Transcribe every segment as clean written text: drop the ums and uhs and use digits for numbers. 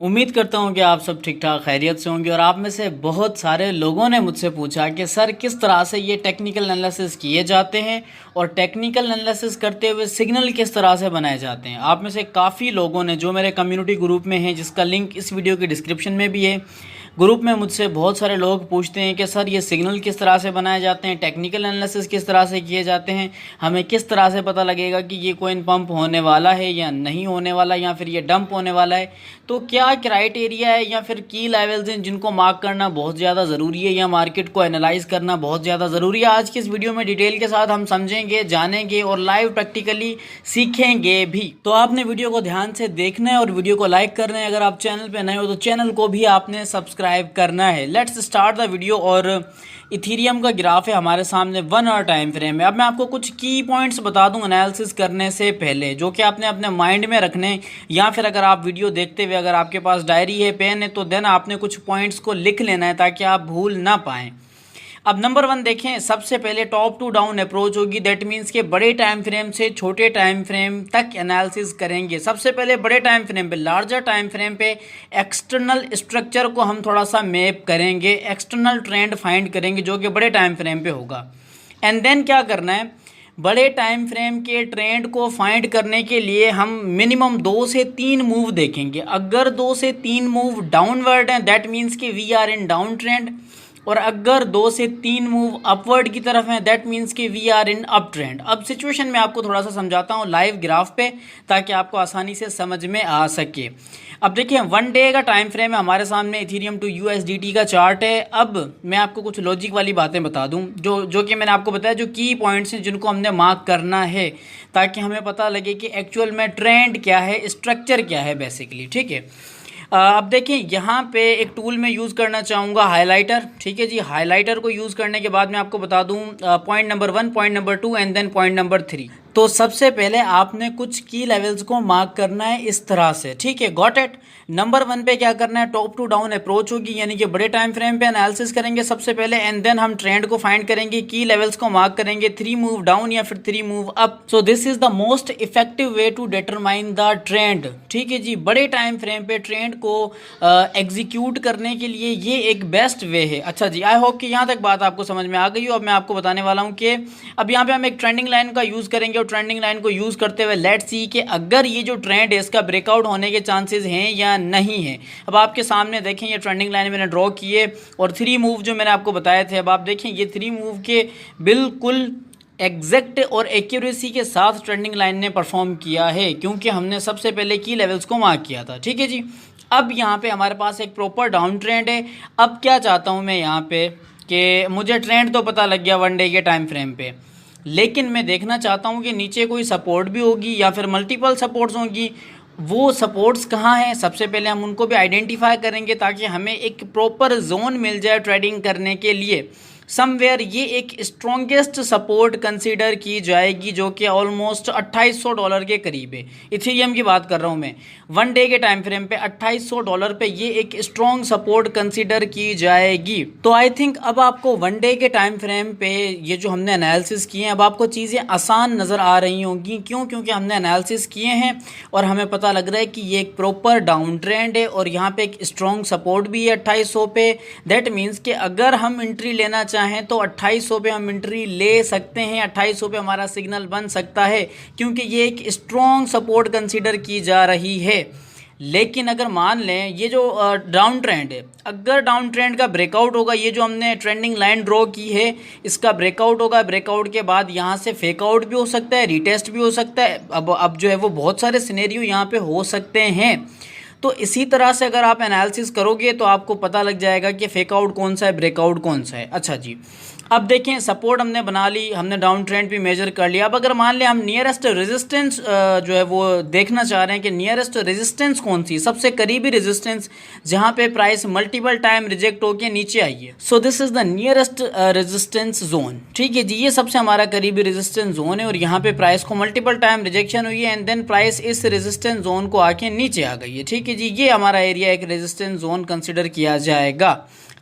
उम्मीद करता हूँ कि आप सब ठीक ठाक खैरियत से होंगे और आप में से बहुत सारे लोगों ने मुझसे पूछा कि सर किस तरह से ये टेक्निकल एनालिसिस किए जाते हैं और टेक्निकल एनालिसिस करते हुए सिग्नल किस तरह से बनाए जाते हैं। आप में से काफ़ी लोगों ने जो मेरे कम्युनिटी ग्रुप में हैं, जिसका लिंक इस वीडियो की डिस्क्रिप्शन में भी है, ग्रुप में मुझसे बहुत सारे लोग पूछते हैं कि सर ये सिग्नल किस तरह से बनाए जाते हैं, टेक्निकल एनालिसिस किस तरह से किए जाते हैं, हमें किस तरह से पता लगेगा कि ये कोइन पंप होने वाला है या नहीं होने वाला, या फिर ये डंप होने वाला है। तो क्या क्राइटेरिया है या फिर की लेवल्स हैं जिनको मार्क करना बहुत ज़्यादा ज़रूरी है या मार्केट को एनालाइज करना बहुत ज़्यादा ज़रूरी है। आज की इस वीडियो में डिटेल के साथ हम समझेंगे, जानेंगे और लाइव प्रैक्टिकली सीखेंगे भी। तो आपने वीडियो को ध्यान से देखना है और वीडियो को लाइक करना है। अगर आप चैनल पे नए हो तो चैनल को भी आपने सब्सक्राइब करना है। Let's start the video. और इथीरियम का ग्राफ है हमारे सामने 1 आवर टाइम फ्रेम है। अब मैं आपको कुछ की पॉइंट्स बता दूं एनालिसिस करने से पहले, जो कि आपने अपने माइंड में रखने, या फिर अगर आप वीडियो देखते हुए अगर आपके पास डायरी है, पेन है, तो देन आपने कुछ पॉइंट्स को लिख लेना है ताकि आप भूल ना पाएँ। अब नंबर 1 देखें, सबसे पहले टॉप टू डाउन अप्रोच होगी। दैट मीन्स के बड़े टाइम फ्रेम से छोटे टाइम फ्रेम तक एनालिसिस करेंगे। सबसे पहले बड़े टाइम फ्रेम पे, लार्जर टाइम फ्रेम पे एक्सटर्नल स्ट्रक्चर को हम थोड़ा सा मैप करेंगे, एक्सटर्नल ट्रेंड फाइंड करेंगे जो कि बड़े टाइम फ्रेम पे होगा। एंड देन क्या करना है, बड़े टाइम फ्रेम के ट्रेंड को फाइंड करने के लिए हम मिनिमम 2 से 3 मूव देखेंगे। अगर 2 से 3 मूव डाउनवर्ड हैं दैट मीन्स कि we are in down trend, और अगर 2 से 3 मूव अपवर्ड की तरफ हैं दैट मीन्स कि we are in up trend. अब सिचुएशन में आपको थोड़ा सा समझाता हूँ लाइव ग्राफ पे ताकि आपको आसानी से समझ में आ सके। अब देखिए 1 डे का टाइम फ्रेम है हमारे सामने, इथीरियम टू यूएसडीटी का चार्ट है। अब मैं आपको कुछ लॉजिक वाली बातें बता दूं जो कि मैंने आपको बताया, जो की पॉइंट्स हैं जिनको हमने मार्क करना है ताकि हमें पता लगे कि एक्चुअल में ट्रेंड क्या है, स्ट्रक्चर क्या है बेसिकली। ठीक है, अब देखिए यहाँ पे एक टूल मैं यूज़ करना चाहूँगा, हाइलाइटर। ठीक है जी, हाइलाइटर को यूज़ करने के बाद मैं आपको बता दूँ point number 1, point number 2 and then point number 3। तो सबसे पहले आपने कुछ की लेवल्स को मार्क करना है इस तरह से। ठीक है, गॉट इट। नंबर 1 पे क्या करना है, टॉप टू डाउन अप्रोच होगी, यानी कि बड़े टाइम फ्रेम पे एनालिसिस करेंगे सबसे पहले, एंड देन हम ट्रेंड को फाइंड करेंगे, की लेवल्स को मार्क करेंगे, 3 मूव डाउन या फिर 3 move up. So this is the most effective way to determine the trend. ठीक है जी, बड़े टाइम फ्रेम पे ट्रेंड को एग्जीक्यूट करने के लिए ये एक बेस्ट वे है। अच्छा जी, आई होप कि यहाँ तक बात आपको समझ में आ गई हो। अब मैं आपको बताने वाला हूँ कि अब यहाँ पे हम एक ट्रेंडिंग लाइन का यूज़ करेंगे और ट्रेंडिंग लाइन को यूज़ करते हुए लेट्स सी कि अगर ये जो ट्रेंड है इसका ब्रेकआउट होने के चांसेस हैं या नहीं है। अब आपके सामने देखें ये ट्रेंडिंग लाइन मैंने ड्रॉ किए और 3 मूव जो मैंने आपको बताए थे, अब आप देखें ये 3 मूव के बिल्कुल एग्जैक्ट और एक्यूरेसी के साथ ट्रेंडिंग लाइन ने परफॉर्म किया है, क्योंकि हमने सबसे पहले की लेवल्स को मार्क किया था। ठीक है जी, अब यहाँ पे हमारे पास एक प्रॉपर डाउन ट्रेंड है। अब क्या चाहता हूँ मैं यहाँ पे कि मुझे ट्रेंड तो पता लग गया 1 डे के टाइम फ्रेम पे, लेकिन मैं देखना चाहता हूँ कि नीचे कोई सपोर्ट भी होगी या फिर मल्टीपल सपोर्ट्स होंगी। वो सपोर्ट्स कहाँ हैं, सबसे पहले हम उनको भी आइडेंटिफाई करेंगे ताकि हमें एक प्रॉपर जोन मिल जाए ट्रेडिंग करने के लिए। समवेयर ये एक स्ट्रॉन्गेस्ट सपोर्ट कंसीडर की जाएगी जो कि ऑलमोस्ट $2800 के करीब है। इथेरियम की बात कर रहा हूँ मैं, 1 डे के टाइम फ्रेम पे $2800 पे ये एक स्ट्रॉन्ग सपोर्ट कंसीडर की जाएगी। तो आई थिंक अब आपको 1 डे के टाइम फ्रेम पे ये जो हमने एनालिसिस किए हैं, अब आपको चीज़ें आसान नज़र आ रही होंगी। क्यों? क्योंकि हमने एनालिसिस किए हैं और हमें पता लग रहा है कि ये एक प्रॉपर डाउन ट्रेंड है और यहाँ पे एक स्ट्रॉन्ग सपोर्ट भी है 2800 पे। दैट मीन्स कि अगर हम एंट्री लेना चाहें तो 2800 पे हम एंट्री ले सकते हैं, 2800 पे हमारा सिग्नल बन सकता है, क्योंकि ये एक स्ट्रॉन्ग सपोर्ट कंसीडर की जा रही है। लेकिन अगर मान लें ये जो डाउन ट्रेंड है, अगर डाउन ट्रेंड का ब्रेकआउट होगा, ये जो हमने ट्रेंडिंग लाइन ड्रॉ की है इसका ब्रेकआउट होगा, ब्रेकआउट के बाद यहाँ से फेकआउट भी हो सकता है, रीटेस्ट भी हो सकता है। अब जो है वो बहुत सारे सिनेरियो यहाँ पे हो सकते हैं। तो इसी तरह से अगर आप एनालिसिस करोगे तो आपको पता लग जाएगा कि फेकआउट कौन सा है, ब्रेकआउट कौन सा है। अच्छा जी, अब देखें सपोर्ट हमने बना ली, हमने डाउन ट्रेंड भी मेजर कर लिया। अब अगर मान लें हम नियरेस्ट रेजिस्टेंस जो है वो देखना चाह रहे हैं कि नियरेस्ट रेजिस्टेंस कौन सी, सबसे करीबी रेजिस्टेंस जहां पे प्राइस मल्टीपल टाइम रिजेक्ट होकर नीचे आई है। सो this is the nearest resistance zone. ठीक है जी, ये सबसे हमारा करीबी रेजिस्टेंस जोन है और यहाँ पे प्राइस को मल्टीपल टाइम रिजेक्शन हुई है एंड देन प्राइस इस रेजिस्टेंस जोन को आके नीचे आ गई है। ठीक है जी, ये हमारा एरिया एक रेजिस्टेंस जोन कंसिडर किया जाएगा।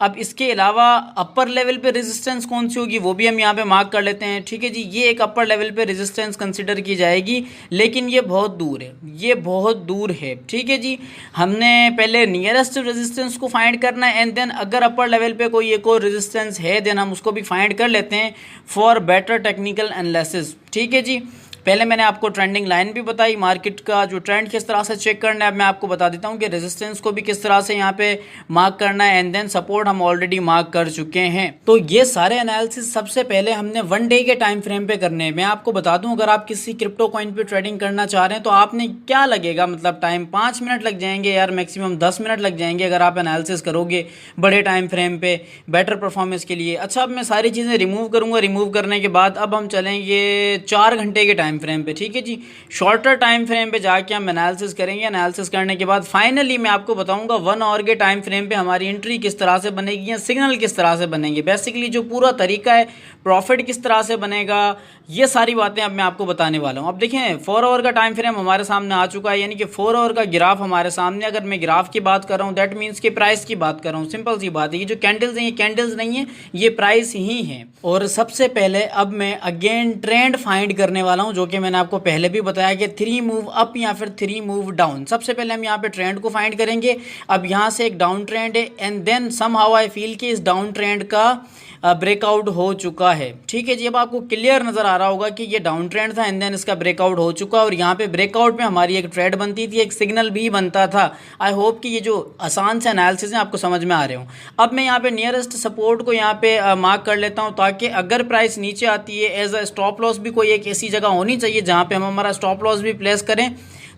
अब इसके अलावा अपर लेवल पे रेजिस्टेंस कौन सी होगी वो भी हम यहाँ पे मार्क कर लेते हैं, ठीक है जी। ये एक अपर लेवल पे रेजिस्टेंस कंसिडर की जाएगी, लेकिन ये बहुत दूर है, ये बहुत दूर है, ठीक है जी। हमने पहले नियरेस्ट रेजिस्टेंस को फाइंड करना है एंड देन अगर अपर लेवल पे कोई एक और रेजिस्टेंस है देन हम उसको भी फाइंड कर लेते हैं फॉर बेटर टेक्निकल एनालिसिस, ठीक है जी। पहले मैंने आपको ट्रेंडिंग लाइन भी बताई, मार्केट का जो ट्रेंड किस तरह से चेक करना है। अब मैं आपको बता देता हूँ कि रेजिस्टेंस को भी किस तरह से यहाँ पे मार्क करना है एंड देन सपोर्ट हम ऑलरेडी मार्क कर चुके हैं। तो ये सारे एनालिसिस सबसे पहले हमने 1 डे के टाइम फ्रेम पे करने हैं। मैं आपको बता दूं अगर आप किसी क्रिप्टो कॉइन पे ट्रेडिंग करना चाह रहे हैं तो आपने क्या लगेगा, मतलब टाइम 5 मिनट लग जाएंगे यार, मैक्सिमम 10 मिनट लग जाएंगे अगर आप एनालिसिस करोगे बड़े टाइम फ्रेम पे बेटर परफॉर्मेंस के लिए। अच्छा, अब मैं सारी चीज़ें रिमूव करूँगा, रिमूव करने के बाद अब हम चलेंगे 4 घंटे के टाइम फ्रेम पे, ठीक है जी। शॉर्टर टाइम फ्रेम पे जाके हम एनालिसिस करेंगे। एनालिसिस करने के बाद फाइनली मैं आपको बताऊंगा 1 आवर के टाइम फ्रेम पे हमारी एंट्री किस तरह से बनेगी या सिग्नल किस तरह से बनेंगे। बेसिकली जो पूरा तरीका है, प्रॉफिट किस तरह से बनेगा, ये सारी बातें अब मैं आपको बताने वाला हूँ। अब देखें 4 आवर का टाइम फ्रेम हमारे सामने आ चुका है, यानी कि 4 आवर का ग्राफ हमारे सामने। अगर मैं ग्राफ की बात कर रहा हूँ दैट मीन्स कि प्राइस की बात कर रहा हूँ। सिंपल सी बात है, ये जो कैंडल्स हैं ये कैंडल्स नहीं है, ये प्राइस ही है। और सबसे पहले अब मैं अगेन ट्रेंड फाइंड करने वाला हूँ, जो कि मैंने आपको पहले भी बताया कि 3 मूव अप या फिर 3 मूव डाउन। सबसे पहले हम यहाँ पे ट्रेंड को फाइंड करेंगे। अब यहाँ से एक डाउन ट्रेंड है and then somehow I feel कि इस डाउन ट्रेंड का ब्रेकआउट हो चुका है, ठीक है जी। अब आपको क्लियर नज़र आ रहा होगा कि ये डाउन ट्रेंड था एंड देन इसका ब्रेकआउट हो चुका और यहाँ पे ब्रेकआउट में हमारी एक ट्रेड बनती थी, एक सिग्नल भी बनता था। आई होप कि ये जो आसान से एनालिसिस हैं आपको समझ में आ रहे हो। अब मैं यहाँ पे नियरेस्ट सपोर्ट को यहाँ पे मार्क कर लेता हूँ ताकि अगर प्राइस नीचे आती है एज अ स्टॉप लॉस भी कोई एक ऐसी जगह होनी चाहिए जहाँ पे हम हमारा स्टॉप लॉस भी प्लेस करें,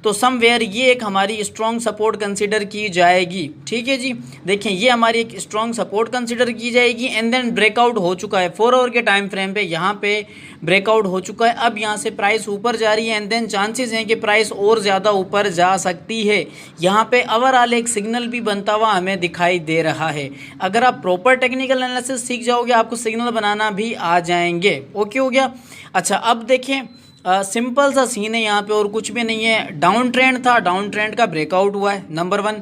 तो समवेयर ये एक हमारी स्ट्रॉन्ग सपोर्ट कंसीडर की जाएगी, ठीक है जी। देखें ये हमारी एक स्ट्रॉन्ग सपोर्ट कंसीडर की जाएगी एंड देन ब्रेकआउट हो चुका है 4 आवर के टाइम फ्रेम पे, यहाँ पे ब्रेकआउट हो चुका है। अब यहाँ से प्राइस ऊपर जा रही है एंड देन चांसेस हैं कि प्राइस और ज़्यादा ऊपर जा सकती है। यहाँ पे ओवरऑल एक सिग्नल भी बनता हुआ हमें दिखाई दे रहा है। अगर आप प्रॉपर टेक्निकल एनालिसिस सीख जाओगे आपको सिग्नल बनाना भी आ जाएंगे। ओके हो गया। अच्छा, अब देखें सिंपल सा सीन है यहाँ पे और कुछ भी नहीं है। डाउन ट्रेंड था, डाउन ट्रेंड का ब्रेकआउट हुआ है, नंबर 1।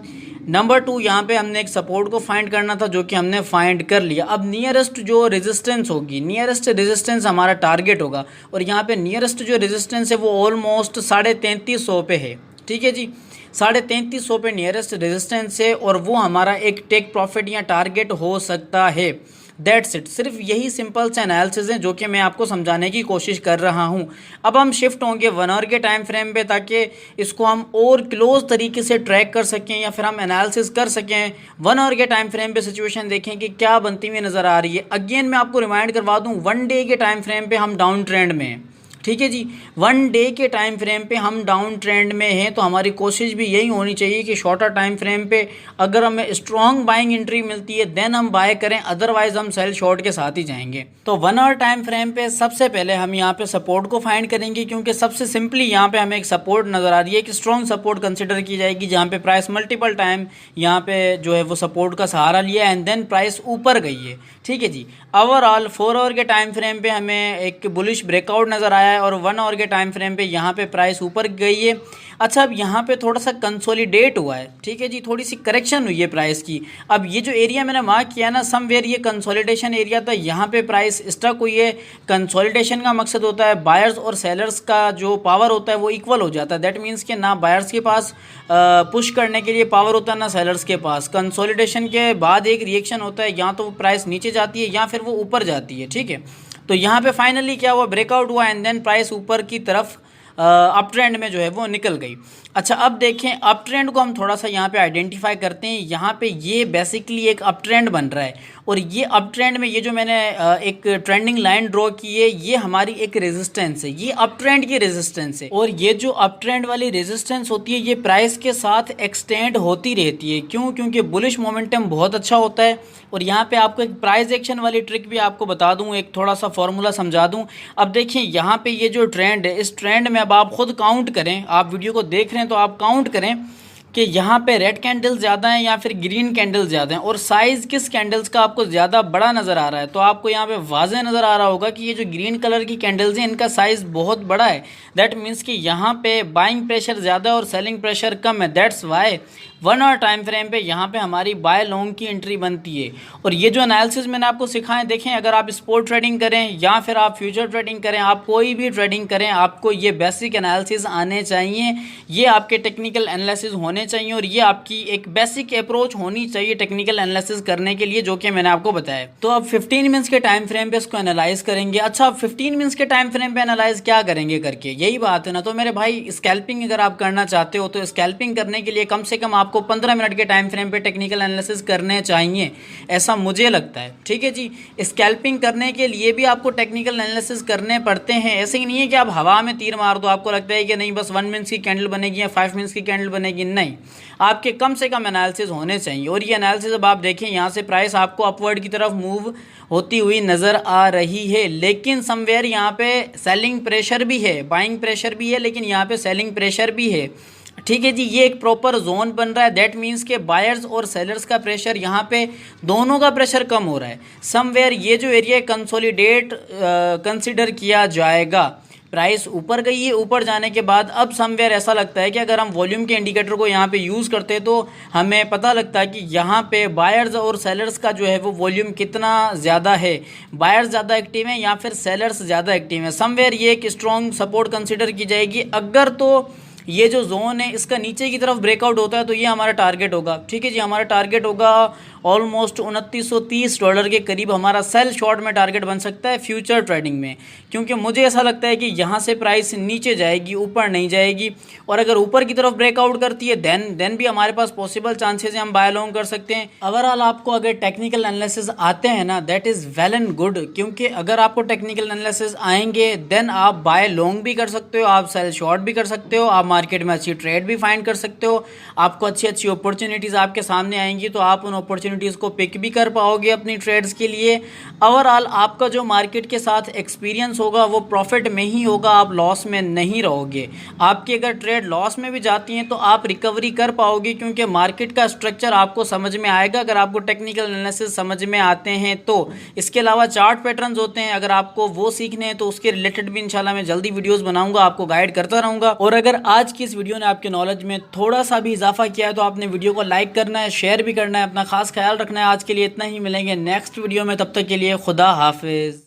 नंबर 2, यहाँ पे हमने एक सपोर्ट को फाइंड करना था जो कि हमने फाइंड कर लिया। अब नियरेस्ट जो रेजिस्टेंस होगी, नियरेस्ट रेजिस्टेंस हमारा टारगेट होगा और यहाँ पे नियरेस्ट जो रेजिस्टेंस है वो ऑलमोस्ट 3350 पे है, ठीक है जी। 3350 पे नियरेस्ट रेजिस्टेंस है और वो हमारा एक टेक प्रॉफिट या टारगेट हो सकता है। That's it. सिर्फ यही सिंपल से एनालिसिस हैं जो कि मैं आपको समझाने की कोशिश कर रहा हूं। अब हम शिफ्ट होंगे 1 आवर के टाइम फ्रेम पे ताकि इसको हम और क्लोज तरीके से ट्रैक कर सकें या फिर हम एनालिसिस कर सकें। 1 आवर के टाइम फ्रेम पे सिचुएशन देखें कि क्या बनती हुई नज़र आ रही है। अगेन मैं आपको रिमाइंड करवा दूं 1 डे के टाइम फ्रेम पे हम डाउन ट्रेंड में हैं, ठीक है जी। 1 डे के टाइम फ्रेम पे हम डाउन ट्रेंड में हैं, तो हमारी कोशिश भी यही होनी चाहिए कि शॉर्टर टाइम फ्रेम पे अगर हमें स्ट्रॉन्ग बाइंग एंट्री मिलती है देन हम बाय करें, अदरवाइज हम सेल शॉर्ट के साथ ही जाएंगे। तो 1 आवर टाइम फ्रेम पे सबसे पहले हम यहाँ पे सपोर्ट को फाइंड करेंगे, क्योंकि सबसे सिंपली यहाँ पे हमें एक सपोर्ट नजर आ रही है, एक स्ट्रॉन्ग सपोर्ट कंसिडर की जाएगी जहाँ पे प्राइस मल्टीपल टाइम यहाँ पे जो है वो सपोर्ट का सहारा लिया एंड देन प्राइस ऊपर गई है, ठीक है जी। ओवरऑल 4 आवर के टाइम फ्रेम पे हमें एक बुलिश ब्रेकआउट नजर आया है और 1 आवर के टाइम फ्रेम पे यहाँ पे प्राइस ऊपर गई है। अच्छा, अब यहाँ पे थोड़ा सा कंसोलिडेट हुआ है, ठीक है जी, थोड़ी सी करेक्शन हुई है प्राइस की। अब ये जो एरिया मैंने मार्क किया ना, समवेयर ये कंसोलिडेशन एरिया था, यहाँ पे प्राइस स्टक हुई है। कंसोलिडेशन का मकसद होता है बायर्स और सेलर्स का जो पावर होता है वो इक्वल हो जाता है। दैट मीन्स कि ना बायर्स के पास पुश करने के लिए पावर होता है ना सेलर्स के पास। कंसोलिडेशन के बाद एक रिएक्शन होता है, या तो वो प्राइस नीचे जाती है या फिर वो ऊपर जाती है, ठीक है। तो यहाँ पे फाइनली क्या हुआ, ब्रेकआउट हुआ एंड देन प्राइस ऊपर की तरफ अप ट्रेंड में जो है वो निकल गई। अच्छा, अब देखें अप ट्रेंड को हम थोड़ा सा यहाँ पे आइडेंटिफाई करते हैं। यहाँ पे ये बेसिकली एक अप ट्रेंड बन रहा है और ये अप ट्रेंड में ये जो मैंने एक ट्रेंडिंग लाइन ड्रॉ की है ये हमारी एक रेजिस्टेंस है, ये अप ट्रेंड की रेजिस्टेंस है। और ये जो अप ट्रेंड वाली रेजिस्टेंस होती है ये प्राइस के साथ एक्सटेंड होती रहती है। क्यों? क्योंकि बुलिश मोमेंटम बहुत अच्छा होता है। और यहाँ पे आपको एक प्राइस एक्शन वाली ट्रिक भी आपको बता दूँ, एक थोड़ा सा फॉर्मूला समझा दूँ। अब देखिए यहाँ पे ये जो ट्रेंड है, इस ट्रेंड में अब आप खुद काउंट करें, आप वीडियो को देख रहे हैं तो आप काउंट करें कि यहाँ पे रेड कैंडल ज़्यादा हैं या फिर ग्रीन कैंडल ज़्यादा हैं, और साइज़ किस कैंडल्स का आपको ज़्यादा बड़ा नज़र आ रहा है। तो आपको यहाँ पे वाज़ेह नज़र आ रहा होगा कि ये जो ग्रीन कलर की कैंडल्स हैं इनका साइज़ बहुत बड़ा है। दैट मीन्स कि यहाँ पे बाइंग प्रेशर ज़्यादा है और सेलिंग प्रेशर कम है। That's why 1 hour time frame पे यहाँ पे हमारी बाय लॉन्ग की एंट्री बनती है। और ये जो एनालिसिस मैंने आपको सिखाए, देखें, अगर आप स्पॉट ट्रेडिंग करें या फिर आप फ्यूचर ट्रेडिंग करें, आप कोई भी ट्रेडिंग करें, आपको ये बेसिक एनालिसिस आने चाहिए, ये आपके टेक्निकल एनालिसिस होने चाहिए, और ये आपकी एक बेसिक अप्रोच होनी चाहिए टेक्निकल एनालिसिस करने के लिए, जो कि मैंने आपको बताया। तो अब 15 मिनट्स के टाइम फ्रेम पे इसको एनालाइज करेंगे। अच्छा, 15 मिनट्स के टाइम फ्रेम पे एनालाइज क्या करेंगे करके, यही बात है ना। तो मेरे भाई, स्कैल्पिंग अगर आप करना चाहते हो तो स्कैल्पिंग करने के लिए कम से कम आपको 15 मिनट के टाइम फ्रेम पे टेक्निकल एनालिसिस करने चाहिए, ऐसा मुझे लगता है। ठीक है जी, स्कैल्पिंग करने के लिए भी आपको टेक्निकल एनालिसिस करने पड़ते हैं। ऐसे ही नहीं है कि आप हवा में तीर मार दो, आपको लगता है कि नहीं बस 1 मिनट्स की कैंडल बनेगी या 5 मिनट्स की कैंडल बनेगी। नहीं, आपके कम से कम एनालिसिस होने चाहिए। और ये एनालिसिस अब आप देखें, यहाँ से प्राइस आपको अपवर्ड की तरफ मूव होती हुई नज़र आ रही है, लेकिन समवेयर यहाँ पे सेलिंग प्रेशर भी है, बाइंग प्रेशर भी है, लेकिन यहाँ पे सेलिंग प्रेशर भी है। ठीक है जी, ये एक प्रॉपर जोन बन रहा है। दैट मीन्स के बायर्स और सेलर्स का प्रेशर, यहाँ पे दोनों का प्रेशर कम हो रहा है। समवेयर ये जो एरिया कंसोलिडेट कंसिडर किया जाएगा। प्राइस ऊपर गई है, ऊपर जाने के बाद अब समवेयर ऐसा लगता है कि अगर हम वॉल्यूम के इंडिकेटर को यहाँ पे यूज़ करते हैं तो हमें पता लगता है कि यहाँ पे बायर्स और सेलर्स का जो है वो वॉल्यूम कितना ज़्यादा है, बायर्स ज़्यादा एक्टिव हैं या फिर सेलर्स ज़्यादा एक्टिव हैं। समवेयर ये एक स्ट्रॉन्ग सपोर्ट कंसिडर की जाएगी। अगर तो ये जो जोन है इसका नीचे की तरफ ब्रेकआउट होता है तो ये हमारा टारगेट होगा। ठीक है जी, हमारा टारगेट होगा ऑलमोस्ट $2930 के करीब हमारा सेल शॉर्ट में टारगेट बन सकता है फ्यूचर ट्रेडिंग में, क्योंकि मुझे ऐसा लगता है कि यहाँ से प्राइस नीचे जाएगी, ऊपर नहीं जाएगी। और अगर ऊपर की तरफ ब्रेकआउट करती है देन भी हमारे पास पॉसिबल चांसेस है, हम बाय लॉन्ग कर सकते हैं। ओवरऑल आपको अगर टेक्निकल एनालिसिस आते हैं ना, that is well and good, क्योंकि अगर आपको टेक्निकल एनालिसिस आएंगे देन आप बाय लॉन्ग भी कर सकते हो, आप सेल शॉर्ट भी कर सकते हो, आप मार्केट में अच्छी ट्रेड भी फाइंड कर सकते हो, आपको अच्छी अच्छी अपॉर्चुनिटीज़ आपके सामने आएंगी तो आप उन अपॉर्चुनिटीज़ को पिक भी कर पाओगे अपनी ट्रेड्स के लिए। ओवरऑल आपका जो मार्केट के साथ एक्सपीरियंस होगा वो प्रॉफिट में ही होगा, आप लॉस में नहीं रहोगे। आपकी अगर ट्रेड लॉस में भी जाती हैं तो आप रिकवरी कर पाओगे, क्योंकि मार्केट का स्ट्रक्चर आपको समझ में आएगा अगर आपको टेक्निकल एनालिसिस समझ में आते हैं तो। इसके अलावा चार्ट पैटर्न्स होते हैं, अगर आपको वो सीखने हैं तो उसके रिलेटेड भी इंशाल्लाह मैं जल्दी वीडियोस बनाऊंगा, आपको गाइड करता रहूंगा। और अगर आज की इस वीडियो ने आपके नॉलेज में थोड़ा सा भी इजाफा किया है तो आपने वीडियो को लाइक करना है, शेयर भी करना है, अपना खास ख्याल रखना है। आज के लिए इतना ही, मिलेंगे नेक्स्ट वीडियो में, तब तक के लिए खुदा हाफिज।